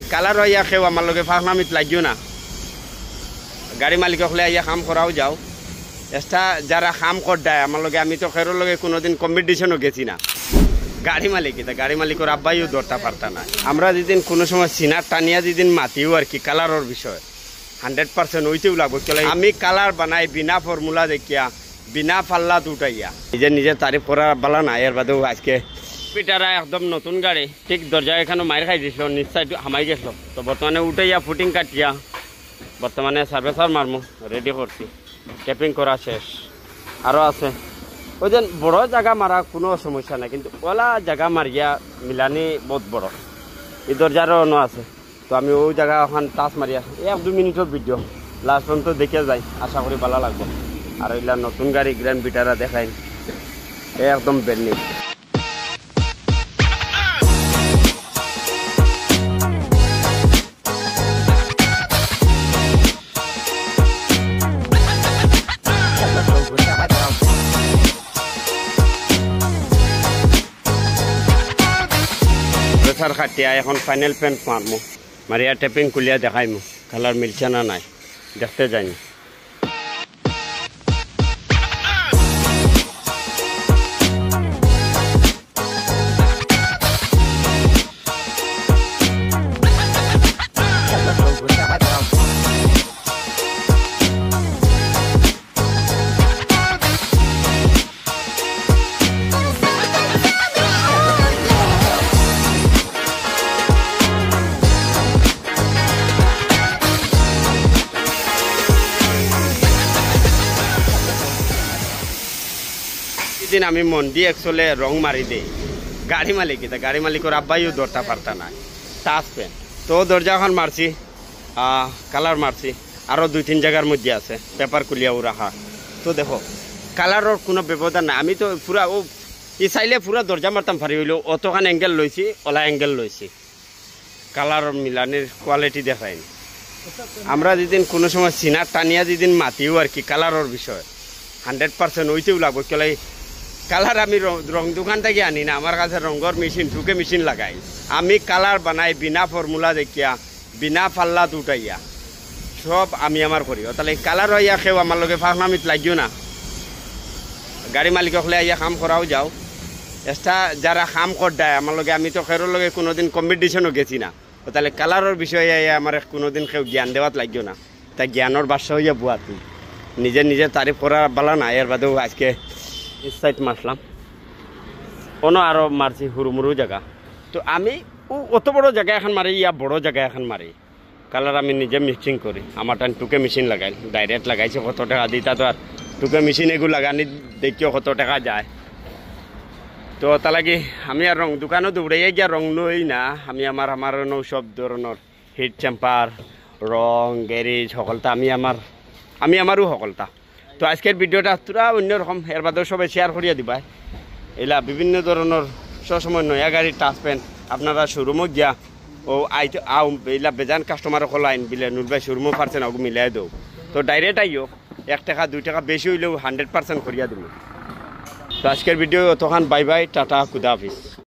Colour হইয়া খেও আমার লগে ফাঁকনামিত লাগিও না। গাড়ি মালিক হলে আইয়া কাম করাও যাও। এক্সট্রা যারা কাম করদায় আমার লগে, আমি তো খেরোর লগে কোনোদিন কম্পিটিশনও গেছি না। গাড়ি মালিকের আব্বাইও দরটা পারতা না। আমরা যেদিন কোনো সময় সিনার টানিয়া যেদিন মাতিও আর কি কালারের বিষয় 100% ওইতেও লাগবো। চলে আমি কালার বানাই বিনা ফর্মুলা দেখিয়া, বিনা পাল্লা উঠাইয়া, নিজের তারিফ করার বালা না। এর বাদেও আজকে পিটারা একদম নতুন গাড়ি, ঠিক দরজা এখানে মায়ের খাই দিছিল, নিশ্চয় হামাই গেছিল। তো বর্তমানে উঠাইয়া ফুটিং কাটিয়া বর্তমানে সার্ভেসার মারমু রেডি করছি। ট্যাপিং করা শেষ, আরও আছে। ওই যে বড় জায়গা মারা কোনো সমস্যা নাই, কিন্তু ওলা জায়গা মারিয়া মিলানি বহুত বড়। এই দরজারও অন্য আছে। তো আমি ওই জায়গা ওখান টাচ মারিয়া 1-2 মিনিটের ভিডিও লাস্ট পর্যন্ত দেখে যাই, আশা করি ভালো লাগবে। আর এগুলা নতুন গাড়ি গ্র্যান্ড পিটারা দেখাই একদম বেডনি। প্রেসার খাটিয়া এখন ফাইনাল পেন্ট মারমু, মারিয়া টেপিং কুলিয়া দেখাইমু কালার মিলছে না নাই, দেখতে যাইনি। দিন আমি মন দিয়ে একচলে রং মারি দিই। গাড়ি মালিকের আব্বাইও দরটা পারতা নাই, টাচ পেন। তো দরজাখন মারছি, কালার মারছি, আরও 2-3 জায়গার মধ্যে আছে পেপার কুলিয়াও রাখা। তো দেখো কালারের কোনো ব্যবধান নাই। আমি তো পুরা ই চাইলে পুরা দরজা মারতাম পারি, হইলেও অতখান অ্যাঙ্গেল লইছি, ওলা অ্যাঙ্গেল লইছি। কালারের মিলানির কোয়ালিটি দেখায়নি। আমরা যেদিন কোনো সময় সিনার টানিয়া যেদিন মাতিও আর কি কালারের বিষয় 100% ওইতেও লাগবো। চলে কালার আমি রং দোকান থেকে আনি না, আমার কাছে রঙের মেশিন ঢুকে মেশিন লাগাই। আমি কালার বানাই বিনা ফর্মুলা দেখিয়া, বিনা পাল্লা উঠাইয়া, সব আমি আমার করি। তাহলে কালার হইয়া খেও আমার লগে ফাঁকনামিত লাগিও না। গাড়ি মালিক হলে আইয়া কাম করাও যাও। এক্সট্রা যারা কাম করদায় আমার লগে, আমি তো খেরোর লগে কোনোদিন কম্পিটিশনও গেছি না। তাহলে কালারের বিষয়ে আমার কোনোদিন কেউ জ্ঞান দেওয়াত লাগিও না। তাই জ্ঞানের বাসা হইয়া বুয়া তুই নিজের তারিফ করার বালা না। এর বাদেও আজকে সাইড মারলাম, অন্য আরও মারছি হুরুমুরু জায়গা। তো আমি অত বড় জায়গা এখন মারি, ইয়া বড় জায়গা এখন মারি। কালার আমি নিজে মিক্সিং করি। আমার টান টুকে মেশিন লাগাই, ডাইরেক্ট লাগাইছি কত টাকা দিতা। তো আর টুকে মেশিন এগুলো লাগানি দেখিও কত টাকা যায়। তো তা লাগি আমি আর রং দোকানও দৌড়াইয়া গিয়া রং নই না। আমি আমার সব ধরনের হিট চেম্পার, রং, গ্যারেজ সকলটা আমি আমারও সকলটা। তো আজকের ভিডিওটা তোরা অন্যরকম, এর বাদেও সবাই শেয়ার করিয়া দিবা। এলা বিভিন্ন ধরনের সবসময় নয়া গাড়ির টাচ পেন আপনারা শোরুমত গিয়া এলা বেজান কাস্টমার কল আইন বিলে নুরবাই শোরুমও পারছেন ওগু মিলাই দেও। তো ডাইরেক্ট আইও, 1 টাকা 2 টাকা বেশি হইলেও 100% করিয়া দিব। তো আজকের ভিডিও তখন বাই বাই, টাটা, খুদা হাফিজ।